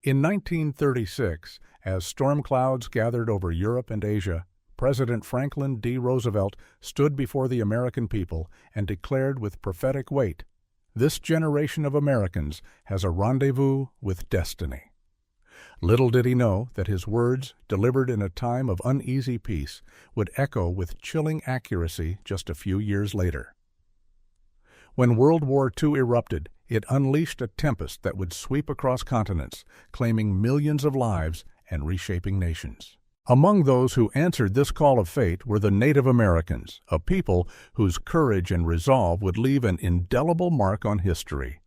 In 1936, as storm clouds gathered over Europe and Asia, President Franklin D. Roosevelt stood before the American people and declared with prophetic weight, "This generation of Americans has a rendezvous with destiny." Little did he know that his words, delivered in a time of uneasy peace, would echo with chilling accuracy just a few years later. When World War II erupted, it unleashed a tempest that would sweep across continents, claiming millions of lives and reshaping nations. Among those who answered this call of fate were the Native Americans, a people whose courage and resolve would leave an indelible mark on history.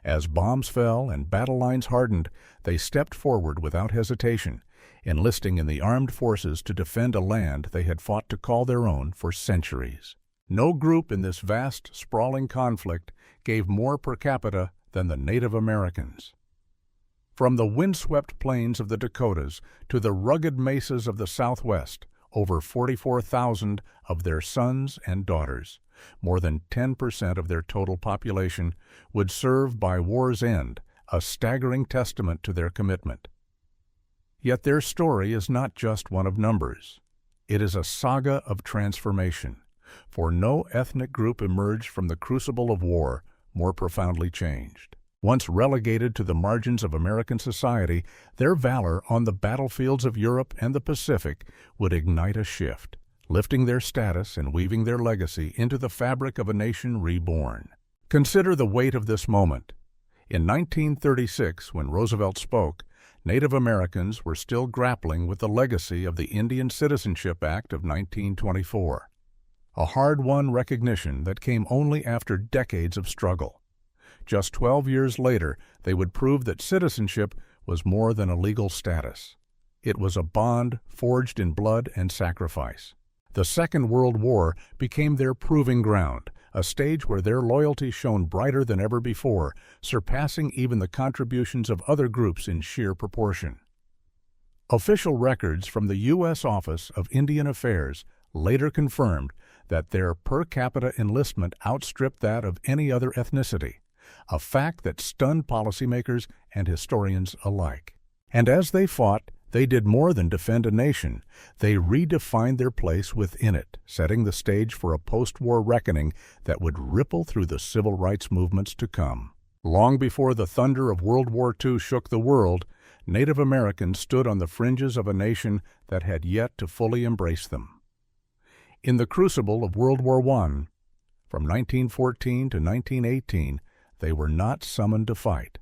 As bombs fell and battle lines hardened, they stepped forward without hesitation, enlisting in the armed forces to defend a land they had fought to call their own for centuries. No group in this vast, sprawling conflict gave more per capita than the Native Americans. From the windswept plains of the Dakotas to the rugged mesas of the Southwest, over 44,000 of their sons and daughters, more than 10% of their total population, would serve by war's end, a staggering testament to their commitment. Yet their story is not just one of numbers. It is a saga of transformation, for no ethnic group emerged from the crucible of war more profoundly changed. Once relegated to the margins of American society, their valor on the battlefields of Europe and the Pacific would ignite a shift, lifting their status and weaving their legacy into the fabric of a nation reborn. Consider the weight of this moment. In 1936, when Roosevelt spoke, Native Americans were still grappling with the legacy of the Indian Citizenship Act of 1924, a hard-won recognition that came only after decades of struggle. Just 12 years later, they would prove that citizenship was more than a legal status. It was a bond forged in blood and sacrifice. The Second World War became their proving ground, a stage where their loyalty shone brighter than ever before, surpassing even the contributions of other groups in sheer proportion. Official records from the U.S. Office of Indian Affairs later confirmed that their per capita enlistment outstripped that of any other ethnicity, a fact that stunned policymakers and historians alike. And as they fought, they did more than defend a nation. They redefined their place within it, setting the stage for a post-war reckoning that would ripple through the civil rights movements to come. Long before the thunder of World War II shook the world, Native Americans stood on the fringes of a nation that had yet to fully embrace them. In the crucible of World War I, from 1914 to 1918, they were not summoned to fight.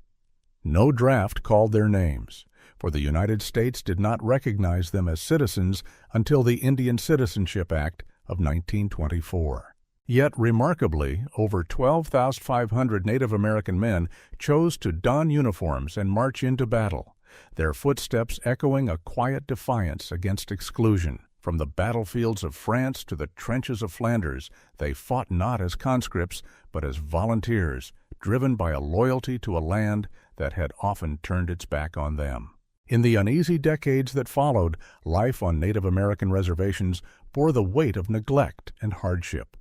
No draft called their names, for the United States did not recognize them as citizens until the Indian Citizenship Act of 1924. Yet, remarkably, over 12,500 Native American men chose to don uniforms and march into battle, their footsteps echoing a quiet defiance against exclusion. From the battlefields of France to the trenches of Flanders, they fought not as conscripts, but as volunteers, driven by a loyalty to a land that had often turned its back on them. In the uneasy decades that followed, life on Native American reservations bore the weight of neglect and hardship.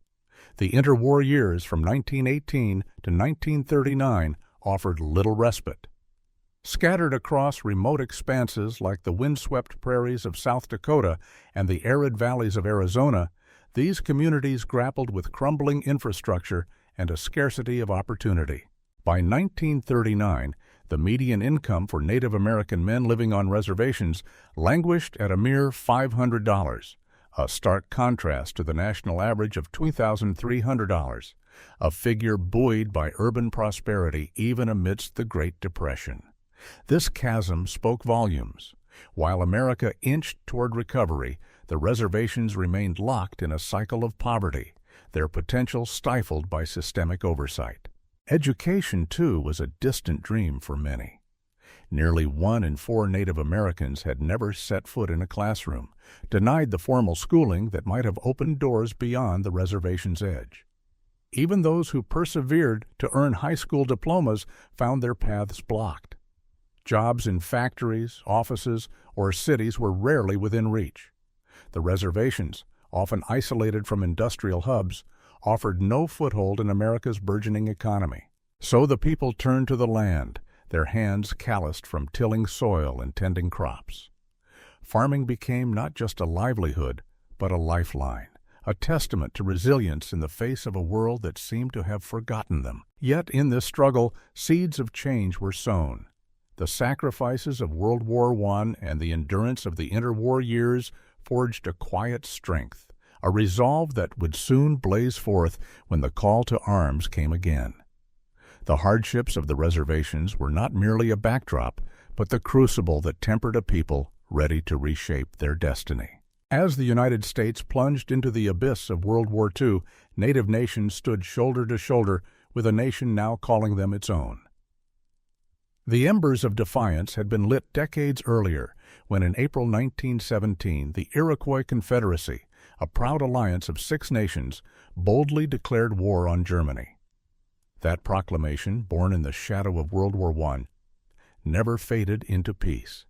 The interwar years from 1918 to 1939 offered little respite. Scattered across remote expanses like the windswept prairies of South Dakota and the arid valleys of Arizona, these communities grappled with crumbling infrastructure and a scarcity of opportunity. By 1939, the median income for Native American men living on reservations languished at a mere $500, a stark contrast to the national average of $2,300, a figure buoyed by urban prosperity even amidst the Great Depression. This chasm spoke volumes. While America inched toward recovery, the reservations remained locked in a cycle of poverty, their potential stifled by systemic oversight. Education, too, was a distant dream for many. Nearly 1 in 4 Native Americans had never set foot in a classroom, denied the formal schooling that might have opened doors beyond the reservation's edge. Even those who persevered to earn high school diplomas found their paths blocked. Jobs in factories, offices, or cities were rarely within reach. The reservations, often isolated from industrial hubs, offered no foothold in America's burgeoning economy. So the people turned to the land, their hands calloused from tilling soil and tending crops. Farming became not just a livelihood, but a lifeline, a testament to resilience in the face of a world that seemed to have forgotten them. Yet in this struggle, seeds of change were sown. The sacrifices of World War I and the endurance of the interwar years forged a quiet strength, a resolve that would soon blaze forth when the call to arms came again. The hardships of the reservations were not merely a backdrop, but the crucible that tempered a people ready to reshape their destiny. As the United States plunged into the abyss of World War II, Native nations stood shoulder to shoulder with a nation now calling them its own. The embers of defiance had been lit decades earlier when in April 1917 the Iroquois Confederacy, a proud alliance of 6 nations, boldly declared war on Germany. That proclamation, born in the shadow of World War I, never faded into peace.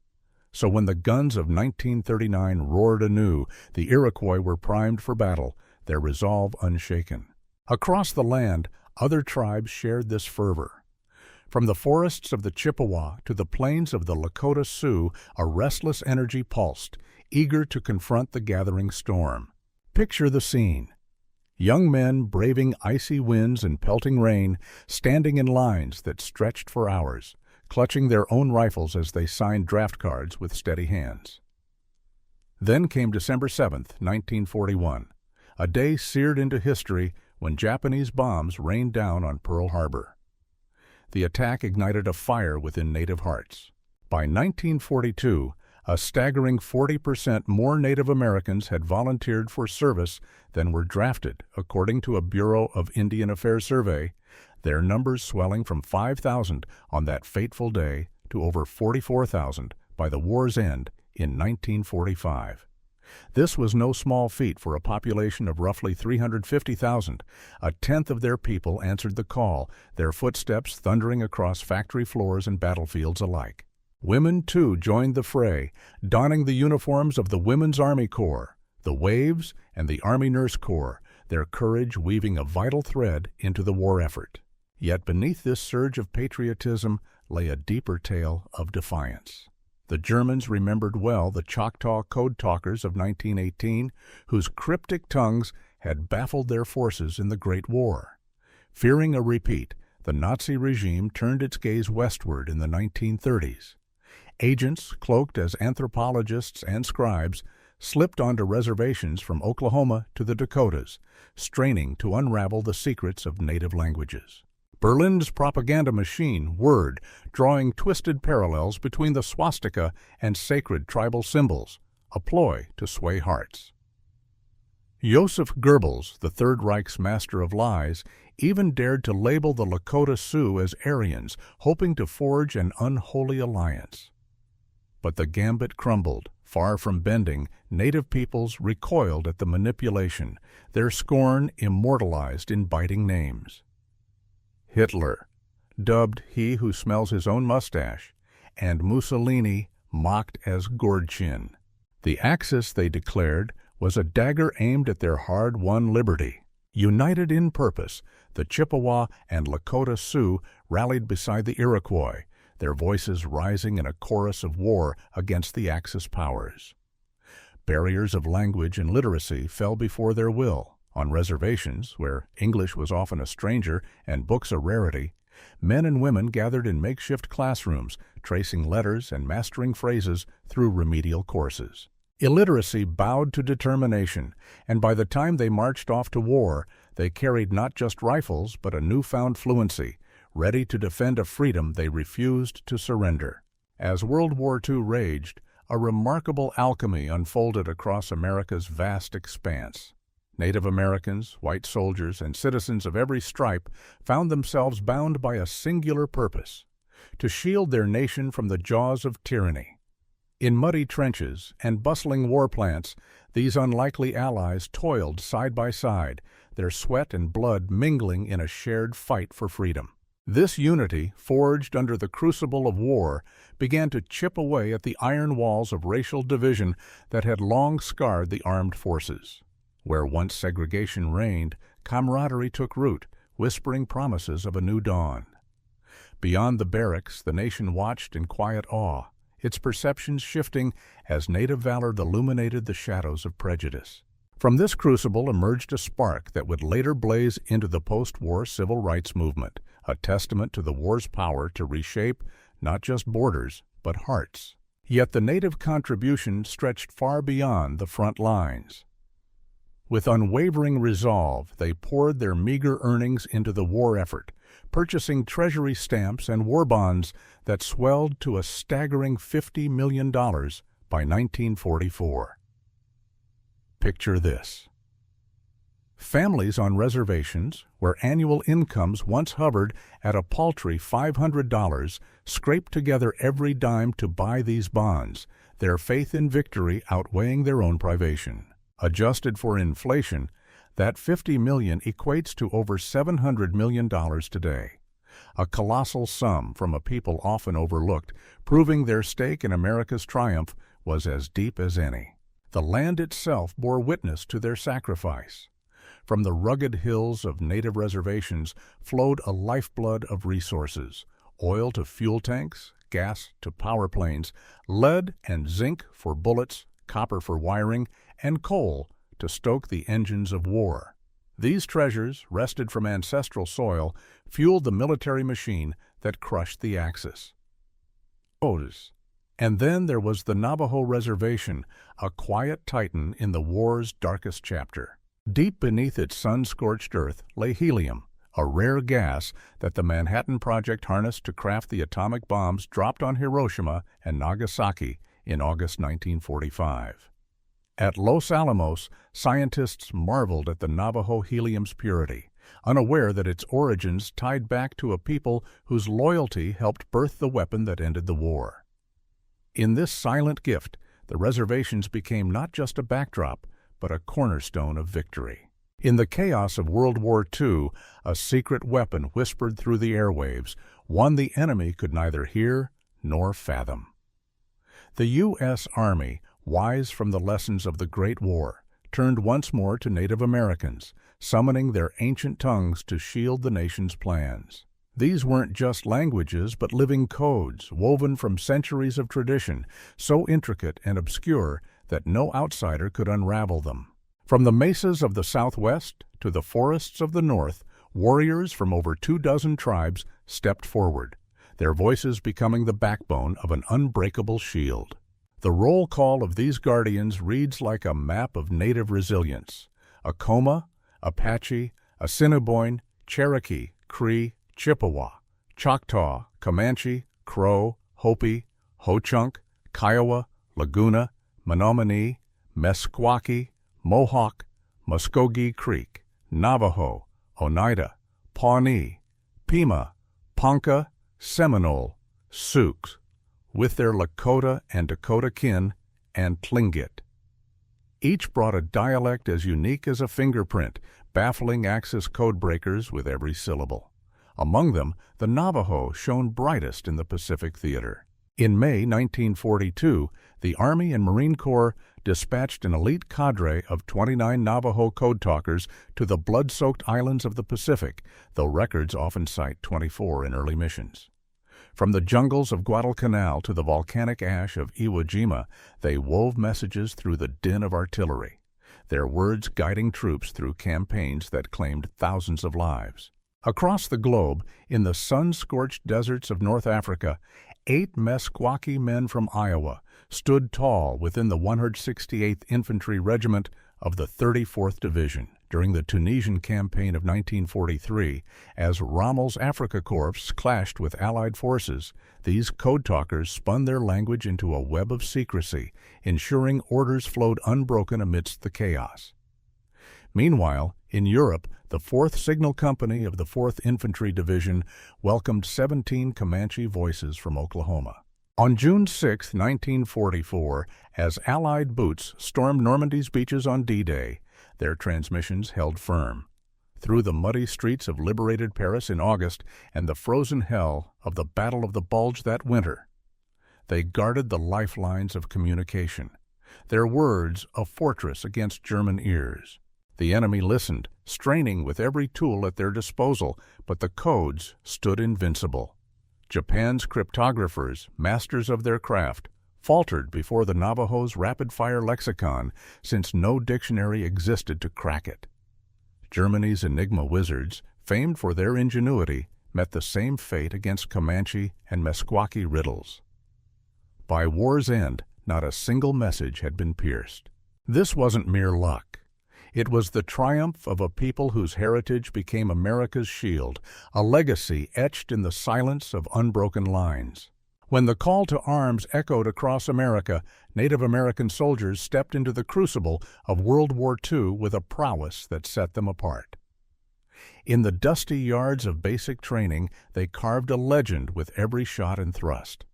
So when the guns of 1939 roared anew, the Iroquois were primed for battle, their resolve unshaken. Across the land, other tribes shared this fervor. From the forests of the Chippewa to the plains of the Lakota Sioux, a restless energy pulsed, eager to confront the gathering storm. Picture the scene. Young men braving icy winds and pelting rain, standing in lines that stretched for hours, clutching their own rifles as they signed draft cards with steady hands. Then came December 7, 1941, a day seared into history when Japanese bombs rained down on Pearl Harbor. The attack ignited a fire within Native hearts. By 1942, a staggering 40% more Native Americans had volunteered for service than were drafted, according to a Bureau of Indian Affairs survey, their numbers swelling from 5,000 on that fateful day to over 44,000 by the war's end in 1945. This was no small feat for a population of roughly 350,000. A tenth of their people answered the call, their footsteps thundering across factory floors and battlefields alike. Women, too, joined the fray, donning the uniforms of the Women's Army Corps, the Waves, and the Army Nurse Corps, their courage weaving a vital thread into the war effort. Yet beneath this surge of patriotism lay a deeper tale of defiance. The Germans remembered well the Choctaw code talkers of 1918, whose cryptic tongues had baffled their forces in the Great War. Fearing a repeat, the Nazi regime turned its gaze westward in the 1930s. Agents, cloaked as anthropologists and scribes, slipped onto reservations from Oklahoma to the Dakotas, straining to unravel the secrets of native languages. Berlin's propaganda machine, Word, drawing twisted parallels between the swastika and sacred tribal symbols, a ploy to sway hearts. Joseph Goebbels, the Third Reich's master of lies, even dared to label the Lakota Sioux as Aryans, hoping to forge an unholy alliance. But the gambit crumbled. Far from bending, native peoples recoiled at the manipulation, their scorn immortalized in biting names. Hitler, dubbed he who smells his own mustache, and Mussolini mocked as Gourdchin. The Axis, they declared, was a dagger aimed at their hard-won liberty. United in purpose, the Chippewa and Lakota Sioux rallied beside the Iroquois, their voices rising in a chorus of war against the Axis powers. Barriers of language and literacy fell before their will. On reservations, where English was often a stranger and books a rarity, men and women gathered in makeshift classrooms, tracing letters and mastering phrases through remedial courses. Illiteracy bowed to determination, and by the time they marched off to war, they carried not just rifles but a newfound fluency, ready to defend a freedom they refused to surrender. As World War II raged, a remarkable alchemy unfolded across America's vast expanse. Native Americans, white soldiers, and citizens of every stripe found themselves bound by a singular purpose: to shield their nation from the jaws of tyranny. In muddy trenches and bustling war plants, these unlikely allies toiled side by side, their sweat and blood mingling in a shared fight for freedom. This unity, forged under the crucible of war, began to chip away at the iron walls of racial division that had long scarred the armed forces. Where once segregation reigned, camaraderie took root, whispering promises of a new dawn. Beyond the barracks, the nation watched in quiet awe, its perceptions shifting as native valor illuminated the shadows of prejudice. From this crucible emerged a spark that would later blaze into the post-war civil rights movement, a testament to the war's power to reshape not just borders, but hearts. Yet the native contribution stretched far beyond the front lines. With unwavering resolve, they poured their meager earnings into the war effort, purchasing treasury stamps and war bonds that swelled to a staggering $50 million by 1944. Picture this. Families on reservations, where annual incomes once hovered at a paltry $500, scraped together every dime to buy these bonds, their faith in victory outweighing their own privation. Adjusted for inflation, that $50 million equates to over $700 million today. A colossal sum from a people often overlooked, proving their stake in America's triumph was as deep as any. The land itself bore witness to their sacrifice. From the rugged hills of native reservations flowed a lifeblood of resources, oil to fuel tanks, gas to power planes, lead and zinc for bullets, copper for wiring, and coal to stoke the engines of war. These treasures, wrested from ancestral soil, fueled the military machine that crushed the Axis. And then there was the Navajo Reservation, a quiet titan in the war's darkest chapter. Deep beneath its sun-scorched earth lay helium, a rare gas that the Manhattan Project harnessed to craft the atomic bombs dropped on Hiroshima and Nagasaki in August 1945. At Los Alamos, scientists marveled at the Navajo helium's purity, unaware that its origins tied back to a people whose loyalty helped birth the weapon that ended the war. In this silent gift, the reservations became not just a backdrop, but a cornerstone of victory. In the chaos of World War II, a secret weapon whispered through the airwaves, one the enemy could neither hear nor fathom. The U.S. Army, wise from the lessons of the Great War, turned once more to Native Americans, summoning their ancient tongues to shield the nation's plans. These weren't just languages, but living codes, woven from centuries of tradition, so intricate and obscure that no outsider could unravel them. From the mesas of the Southwest to the forests of the North, warriors from over 24 tribes stepped forward, their voices becoming the backbone of an unbreakable shield. The roll call of these guardians reads like a map of native resilience. Acoma, Apache, Assiniboine, Cherokee, Cree, Chippewa, Choctaw, Comanche, Crow, Hopi, Ho-Chunk, Kiowa, Laguna, Menominee, Meskwaki, Mohawk, Muskogee Creek, Navajo, Oneida, Pawnee, Pima, Ponca, Seminole, Sioux, with their Lakota and Dakota kin, and Tlingit. Each brought a dialect as unique as a fingerprint, baffling Axis codebreakers with every syllable. Among them, the Navajo shone brightest in the Pacific Theater. In May 1942, the Army and Marine Corps dispatched an elite cadre of 29 Navajo code talkers to the blood-soaked islands of the Pacific, though records often cite 24 in early missions. From the jungles of Guadalcanal to the volcanic ash of Iwo Jima, they wove messages through the din of artillery, their words guiding troops through campaigns that claimed thousands of lives. Across the globe, in the sun-scorched deserts of North Africa, 8 Meskwaki men from Iowa stood tall within the 168th Infantry Regiment of the 34th Division during the Tunisian campaign of 1943. As Rommel's Africa Corps clashed with Allied forces, these code talkers spun their language into a web of secrecy, ensuring orders flowed unbroken amidst the chaos. Meanwhile, in Europe, the 4th Signal Company of the 4th Infantry Division welcomed 17 Comanche voices from Oklahoma. On June 6, 1944, as Allied boots stormed Normandy's beaches on D-Day, their transmissions held firm. Through the muddy streets of liberated Paris in August and the frozen hell of the Battle of the Bulge that winter, they guarded the lifelines of communication, their words a fortress against German ears. The enemy listened, straining with every tool at their disposal, but the codes stood invincible. Japan's cryptographers, masters of their craft, faltered before the Navajo's rapid-fire lexicon, since no dictionary existed to crack it. Germany's Enigma wizards, famed for their ingenuity, met the same fate against Comanche and Meskwaki riddles. By war's end, not a single message had been pierced. This wasn't mere luck. It was the triumph of a people whose heritage became America's shield, a legacy etched in the silence of unbroken lines. When the call to arms echoed across America, Native American soldiers stepped into the crucible of World War II with a prowess that set them apart. In the dusty yards of basic training, they carved a legend with every shot and thrust.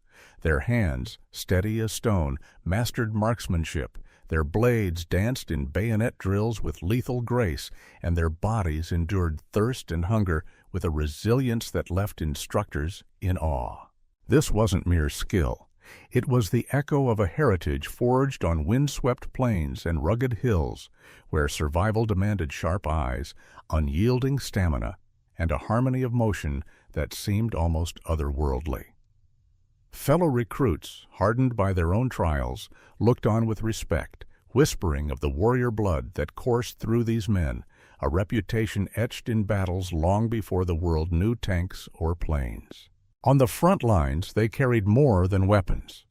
Their hands, steady as stone, mastered marksmanship. Their blades danced in bayonet drills with lethal grace, and their bodies endured thirst and hunger with a resilience that left instructors in awe. This wasn't mere skill. It was the echo of a heritage forged on windswept plains and rugged hills, where survival demanded sharp eyes, unyielding stamina, and a harmony of motion that seemed almost otherworldly. Fellow recruits, hardened by their own trials, looked on with respect, whispering of the warrior blood that coursed through these men, a reputation etched in battles long before the world knew tanks or planes. On the front lines, they carried more than weapons.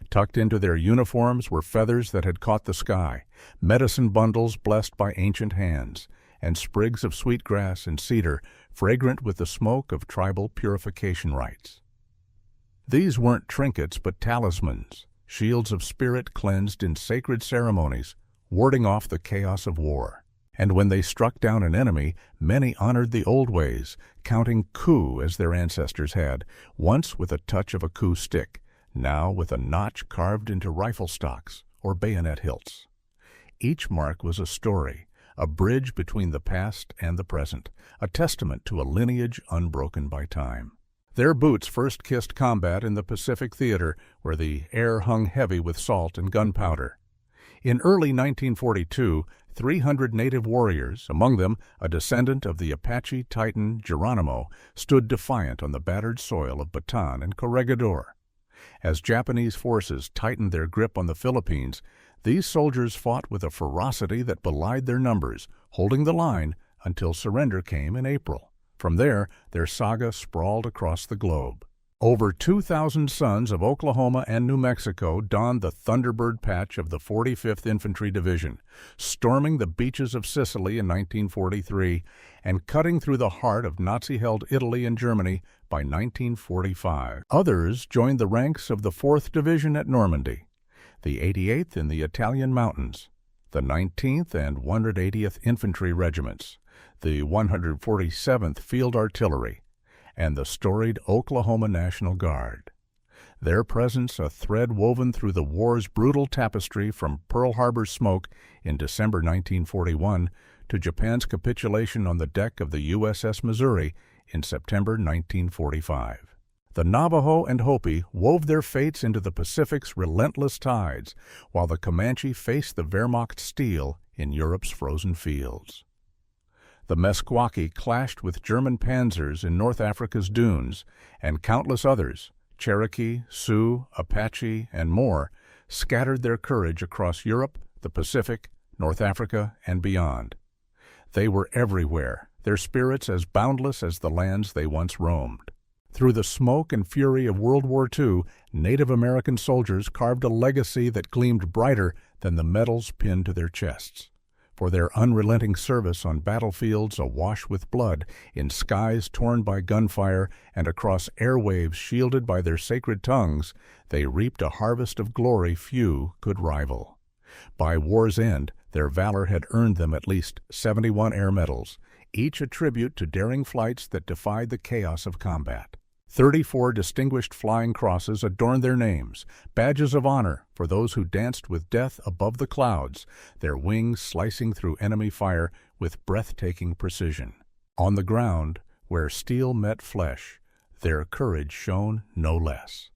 Tucked into their uniforms were feathers that had caught the sky, medicine bundles blessed by ancient hands, and sprigs of sweetgrass and cedar fragrant with the smoke of tribal purification rites. These weren't trinkets but talismans, shields of spirit cleansed in sacred ceremonies, warding off the chaos of war. And when they struck down an enemy, many honored the old ways, counting coup as their ancestors had, once with a touch of a coup stick, now with a notch carved into rifle stocks or bayonet hilts. Each mark was a story, a bridge between the past and the present, a testament to a lineage unbroken by time. Their boots first kissed combat in the Pacific Theater, where the air hung heavy with salt and gunpowder. In early 1942, 300 native warriors, among them a descendant of the Apache titan Geronimo, stood defiant on the battered soil of Bataan and Corregidor. As Japanese forces tightened their grip on the Philippines, these soldiers fought with a ferocity that belied their numbers, holding the line until surrender came in April. From there, their saga sprawled across the globe. Over 2,000 sons of Oklahoma and New Mexico donned the Thunderbird patch of the 45th Infantry Division, storming the beaches of Sicily in 1943 and cutting through the heart of Nazi-held Italy and Germany by 1945. Others joined the ranks of the 4th Division at Normandy, the 88th in the Italian mountains, the 19th and 180th Infantry Regiments, the 147th Field Artillery, and the storied Oklahoma National Guard. Their presence a thread woven through the war's brutal tapestry from Pearl Harbor's smoke in December 1941 to Japan's capitulation on the deck of the USS Missouri in September 1945. The Navajo and Hopi wove their fates into the Pacific's relentless tides, while the Comanche faced the Wehrmacht steel in Europe's frozen fields. The Meskwaki clashed with German panzers in North Africa's dunes, and countless others, Cherokee, Sioux, Apache, and more, scattered their courage across Europe, the Pacific, North Africa, and beyond. They were everywhere, their spirits as boundless as the lands they once roamed. Through the smoke and fury of World War II, Native American soldiers carved a legacy that gleamed brighter than the medals pinned to their chests. For their unrelenting service on battlefields awash with blood, in skies torn by gunfire, and across airwaves shielded by their sacred tongues, they reaped a harvest of glory few could rival. By war's end, their valor had earned them at least 71 air medals, each a tribute to daring flights that defied the chaos of combat. 34 distinguished flying crosses adorned their names, badges of honor for those who danced with death above the clouds, their wings slicing through enemy fire with breathtaking precision. On the ground, where steel met flesh, their courage shone no less.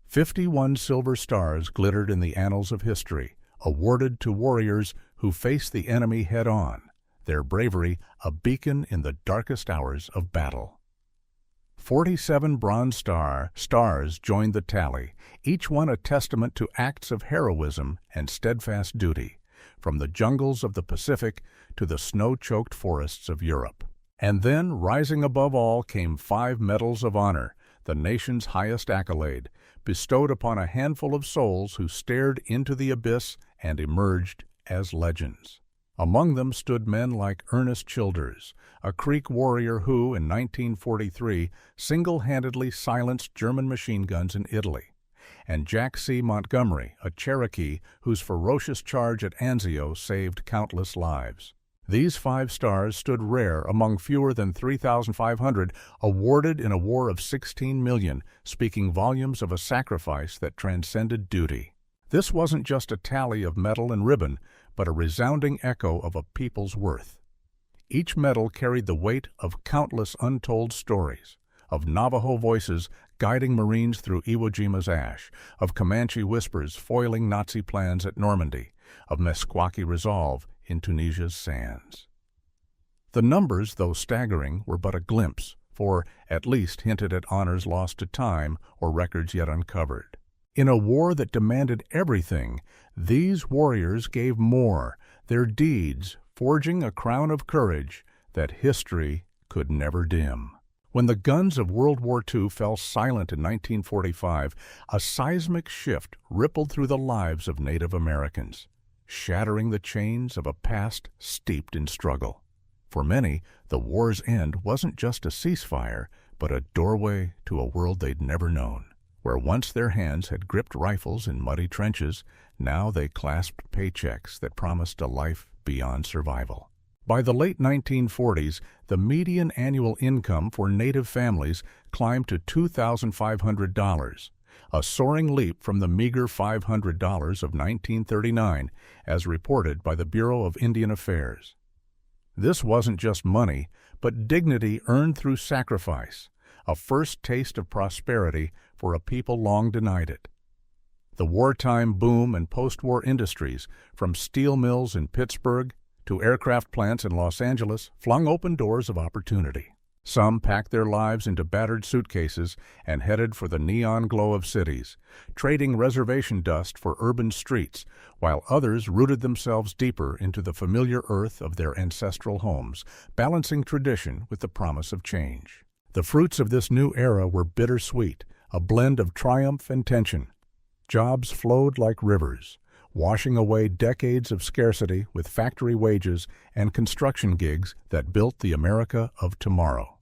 51 silver stars glittered in the annals of history, awarded to warriors who faced the enemy head-on, their bravery a beacon in the darkest hours of battle. 47 Bronze stars joined the tally, each one a testament to acts of heroism and steadfast duty, from the jungles of the Pacific to the snow-choked forests of Europe. And then, rising above all, came 5 Medals of Honor, the nation's highest accolade, bestowed upon a handful of souls who stared into the abyss and emerged as legends. Among them stood men like Ernest Childers, a Creek warrior who, in 1943, single-handedly silenced German machine guns in Italy, and Jack C. Montgomery, a Cherokee whose ferocious charge at Anzio saved countless lives. These 5 stars stood rare among fewer than 3,500 awarded in a war of 16 million, speaking volumes of a sacrifice that transcended duty. This wasn't just a tally of medal and ribbon, but a resounding echo of a people's worth. Each medal carried the weight of countless untold stories, of Navajo voices guiding Marines through Iwo Jima's ash, of Comanche whispers foiling Nazi plans at Normandy, of Meskwaki resolve in Tunisia's sands. The numbers, though staggering, were but a glimpse, for at least hinted at honors lost to time or records yet uncovered. In a war that demanded everything, these warriors gave more, their deeds forging a crown of courage that history could never dim. When the guns of World War II fell silent in 1945, a seismic shift rippled through the lives of Native Americans, shattering the chains of a past steeped in struggle. For many, the war's end wasn't just a ceasefire, but a doorway to a world they'd never known. Where once their hands had gripped rifles in muddy trenches, now they clasped paychecks that promised a life beyond survival. By the late 1940s, the median annual income for Native families climbed to $2,500, a soaring leap from the meager $500 of 1939, as reported by the Bureau of Indian Affairs. This wasn't just money, but dignity earned through sacrifice, a first taste of prosperity for a people long denied it. The wartime boom and post-war industries, from steel mills in Pittsburgh to aircraft plants in Los Angeles, flung open doors of opportunity. Some packed their lives into battered suitcases and headed for the neon glow of cities, trading reservation dust for urban streets, while others rooted themselves deeper into the familiar earth of their ancestral homes, balancing tradition with the promise of change. The fruits of this new era were bittersweet, a blend of triumph and tension. Jobs flowed like rivers, washing away decades of scarcity with factory wages and construction gigs that built the America of tomorrow.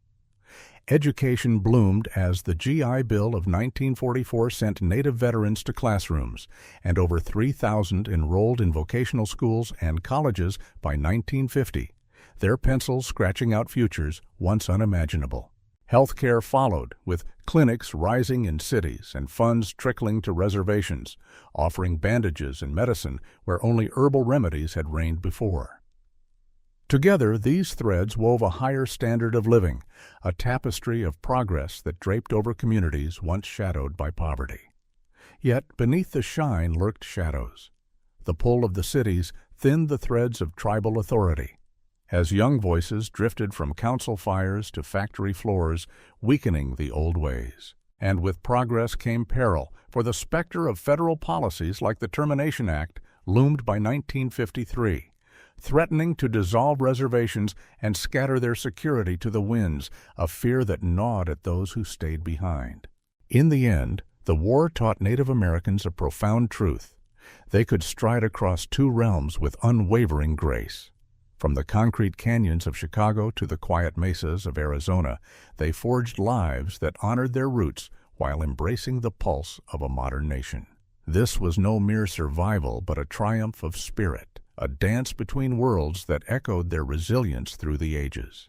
Education bloomed as the GI Bill of 1944 sent Native veterans to classrooms, and over 3,000 enrolled in vocational schools and colleges by 1950, their pencils scratching out futures once unimaginable. Healthcare followed, with clinics rising in cities and funds trickling to reservations, offering bandages and medicine where only herbal remedies had reigned before. Together, these threads wove a higher standard of living, a tapestry of progress that draped over communities once shadowed by poverty. Yet, beneath the shine lurked shadows. The pull of the cities thinned the threads of tribal authority, as young voices drifted from council fires to factory floors, weakening the old ways. And with progress came peril, for the specter of federal policies like the Termination Act loomed by 1953, threatening to dissolve reservations and scatter their security to the winds, a fear that gnawed at those who stayed behind. In the end, the war taught Native Americans a profound truth. They could stride across 2 realms with unwavering grace. From the concrete canyons of Chicago to the quiet mesas of Arizona, they forged lives that honored their roots while embracing the pulse of a modern nation. This was no mere survival, but a triumph of spirit, a dance between worlds that echoed their resilience through the ages.